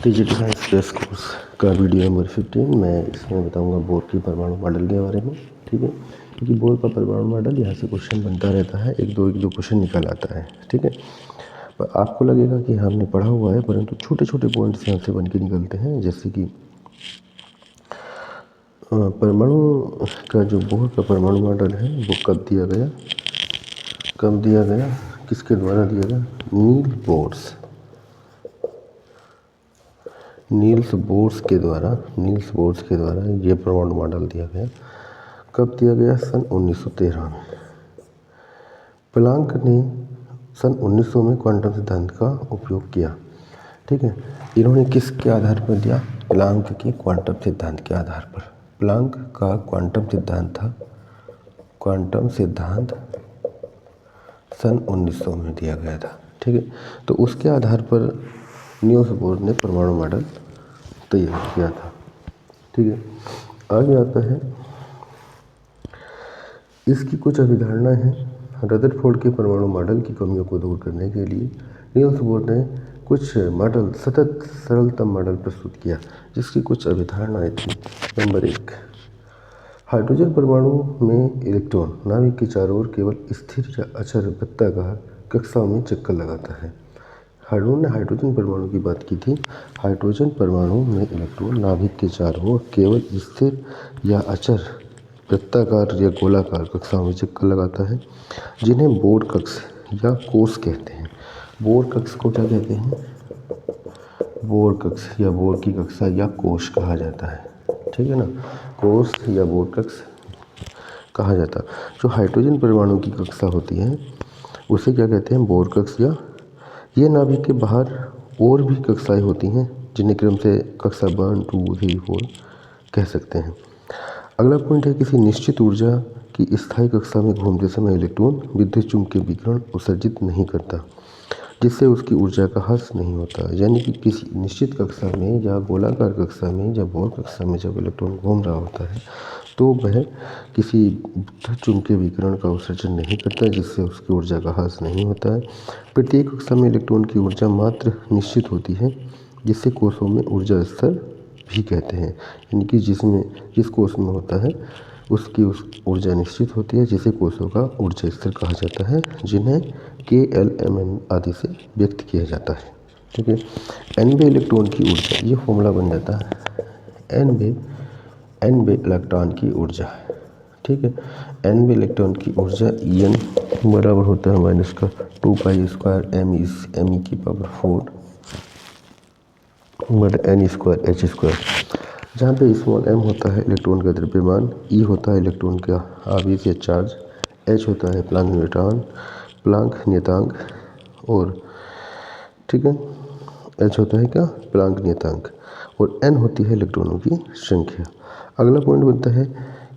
Digital science space course का video number 15। मैं इसमें बताऊंगा बोर की परमाणु मॉडल के बारे में। ठीक है, क्योंकि बोर का परमाणु मॉडल यहाँ से क्वेश्चन बनता रहता है, एक दो क्वेश्चन निकल आता है। ठीक है, पर आपको लगेगा कि हमने पढ़ा हुआ है, परंतु छोटे छोटे पॉइंट्स यहाँ से बन के निकलते हैं। जैसे कि परमाणु का जो बोर का परमाणु मॉडल है वो कब दिया गया, किसके द्वारा दिया गया? नील्स बोर्स के द्वारा ये परमाणु मॉडल दिया गया। कब दिया गया? सन 1913 में। प्लांक ने सन 1900 में क्वांटम सिद्धांत का उपयोग किया। ठीक है, इन्होंने किसके आधार पर दिया? प्लांक के क्वांटम सिद्धांत के आधार पर। प्लांक का क्वांटम सिद्धांत था, क्वांटम सिद्धांत सन 1900 में दिया गया था। ठीक है, तो उसके आधार पर नील्स बोर ने परमाणु मॉडल तैयार किया था। ठीक है, आगे आता है इसकी कुछ अवधारणाएं हैं। रदरफोर्ड के परमाणु मॉडल की कमियों को दूर करने के लिए नील्स बोर ने कुछ मॉडल, सतत सरलतम मॉडल प्रस्तुत किया, जिसकी कुछ अवधारणाएं थी। नंबर 1, हाइड्रोजन परमाणु में इलेक्ट्रॉन नाभिक के चारों ओर केवल स्थिर या अचर वृत्ताकार कक्षाओं में चक्कर लगाता है। हाइड्रोजन परमाणु की बात की थी। हाइड्रोजन परमाणु में इलेक्ट्रॉन नाभिक के चारों ओर केवल स्थिर या अचर वृत्ताकार या गोलाकार कक्षाओं में चक्कर लगाता है, जिन्हें बोर कक्ष या कोष कहते हैं। बोर कक्ष को क्या कहते हैं? बोर कक्ष या बोर की कक्षा या कोष कहा जाता है। ठीक है ना, कोष या बोर कक्ष कहा जाता है। जो हाइड्रोजन परमाणु की कक्षा होती है उसे क्या कहते हैं? बोर कक्ष। या ये नाभिक के बाहर और भी कक्षाएं होती हैं, जिन्हें क्रम से कक्षा 1, 2, 3, 4 कह सकते हैं। अगला पॉइंट है, किसी निश्चित ऊर्जा की स्थायी कक्षा में घूमते समय इलेक्ट्रॉन विद्युत चुम्बकीय विकिरण उत्सर्जित नहीं करता, जिससे उसकी ऊर्जा का ह्रास नहीं होता। यानी कि किसी निश्चित कक्षा में या गोलाकार कक्षा में या बोर कक्षा में जब इलेक्ट्रॉन घूम रहा होता है तो वह किसी विद्युत चुम्बकीय विकिरण का उत्सर्जन नहीं करता, जिससे उसकी ऊर्जा का ह्रास नहीं होता है। प्रत्येक कक्षा में इलेक्ट्रॉन की ऊर्जा मात्र निश्चित होती है, जिससे कोषों में ऊर्जा स्तर भी कहते हैं। यानी कि जिस कोष में होता है उसकी ऊर्जा निश्चित होती है, जिसे कोषों का ऊर्जा स्तर कहा जाता है, जिन्हें KLMN आदि से व्यक्त किया जाता है। ठीक है, nवे इलेक्ट्रॉन की ऊर्जा, ये फॉर्मूला बन जाता है nवे इलेक्ट्रॉन की ऊर्जा। ठीक है, nवे इलेक्ट्रॉन की ऊर्जा En बराबर होता है माइनस का 2π² me⁴ बटा n²h², जहाँ पे स्मॉल m होता है इलेक्ट्रॉन का द्रव्यमान, E होता है इलेक्ट्रॉन का आवेश या चार्ज, H होता है प्लांक नियतांक और ठीक है, H होता है क्या? प्लांक नियतांक, और N होती है इलेक्ट्रॉनों की संख्या। अगला पॉइंट बनता है,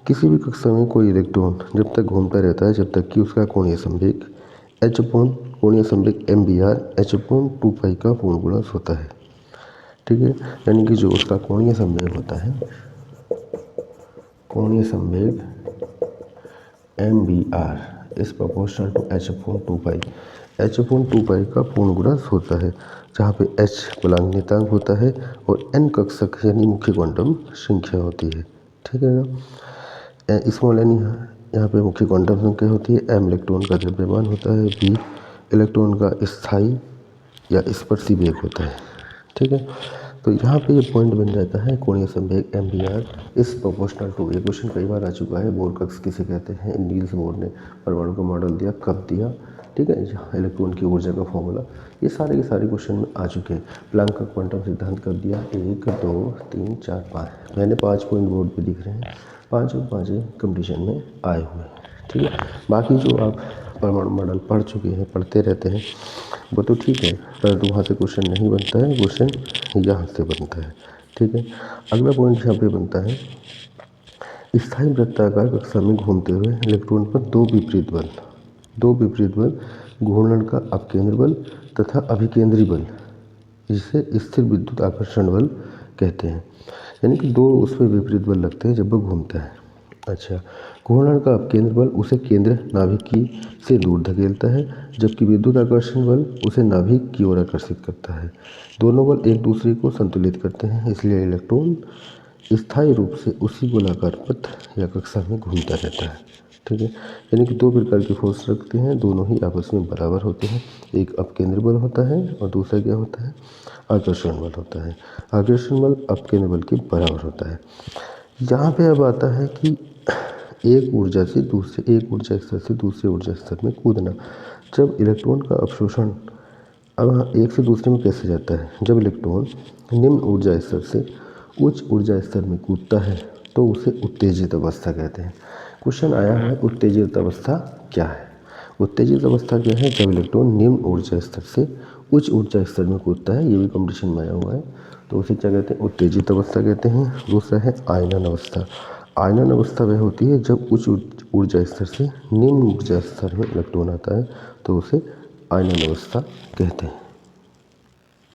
किसी भी कक्षा में कोई इलेक्ट्रॉन जब तक घूमता रहता है जब तक कि उसका कोणीय संवेग कोणीय संवेग mvr h/2π का पूर्ण गुणज होता है। ठीक है, यानी कि जो उसका कोणीय संवेग होता है, कोणीय संवेग mvr is proportional to h/2π, h/2π का पूर्ण गुणज होता है, जहाँ पे h प्लांक नियतांक होता है और n कक्षक यानी मुख्य क्वांटम संख्या होती है। ठीक है ना, स्मॉल n यहाँ पे मुख्य क्वांटम संख्या होती है, m इलेक्ट्रॉन का द्रव्यमान होता है, v इलेक्ट्रॉन का स्थायी या स्पर्शी वेग होता है। ठीक है, तो यहाँ पे ये पॉइंट बन जाता है, कोणीय संवेग mvr इज प्रोपोर्शनल टू। ये क्वेश्चन कई बार आ चुका है, बोर कक्ष किसे कहते हैं? नील्स बोर ने परमाणु का मॉडल दिया, कब दिया? ठीक है, इलेक्ट्रॉन की ऊर्जा का फॉर्मूला, ये सारे के सारे क्वेश्चन में आ चुके हैं। प्लांक का क्वांटम सिद्धांत कब दिया? 1, 2, 3, 4, 5। मैंने 5 पॉइंट बोर्ड पे दिख रहे हैं, 5 और 5 कंपटीशन में आए हुए हैं। ठीक है, बाकी जो आप परमाणु मॉडल पढ़ चुके हैं, पढ़ते रहते हैं, वो तो ठीक है, पर वहाँ से क्वेश्चन नहीं बनता है, क्वेश्चन यहाँ से बनता है। ठीक है, अगला पॉइंट यहाँ पे बनता है, स्थायी वृत्ताकार कक्षा में घूमते हुए इलेक्ट्रॉन पर दो विपरीत बल, घूर्णन का अपकेंद्र बल तथा अभिकेंद्री बल, जिसे स्थिर विद्युत आकर्षण बल कहते हैं। यानी कि दो उसमें विपरीत बल लगते हैं जब वो घूमता है। अच्छा, घूर्णन का अपकेंद्र बल उसे केंद्र नाभिक से दूर धकेलता है, जबकि विद्युत आकर्षण बल उसे नाभिक की ओर आकर्षित करता है। दोनों बल एक दूसरे को संतुलित करते हैं, इसलिए इलेक्ट्रॉन स्थायी रूप से उसी गोलाकार पथ या कक्षा में घूमता रहता है। ठीक है, यानी कि दो प्रकार के फोर्स रखते हैं, दोनों ही आपस में बराबर होते हैं। एक अपकेंद्र बल होता है और दूसरा क्या होता है, आकर्षण बल होता है। आकर्षण बल अपकेंद्र बल के बराबर होता है। यहाँ पे अब आता है कि एक ऊर्जा स्तर से दूसरे ऊर्जा स्तर में कूदना। जब इलेक्ट्रॉन का अवशोषण अब एक से दूसरे में कैसे जाता है, जब इलेक्ट्रॉन निम्न ऊर्जा स्तर से उच्च ऊर्जा स्तर में कूदता है तो उसे उत्तेजित अवस्था कहते हैं। क्वेश्चन आया है उत्तेजित अवस्था क्या है। उत्तेजित अवस्था क्या है, जब इलेक्ट्रॉन निम्न ऊर्जा स्तर से उच्च ऊर्जा स्तर में कूदता है, ये भी कॉम्पिटिशन में आया हुआ है, तो उसे क्या कहते हैं, उत्तेजित अवस्था कहते हैं। दूसरा है आयनन अवस्था। आयनन अवस्था वह होती है जब उच्च ऊर्जा स्तर से निम्न ऊर्जा स्तर में इलेक्ट्रॉन आता है तो उसे आयनन अवस्था कहते हैं।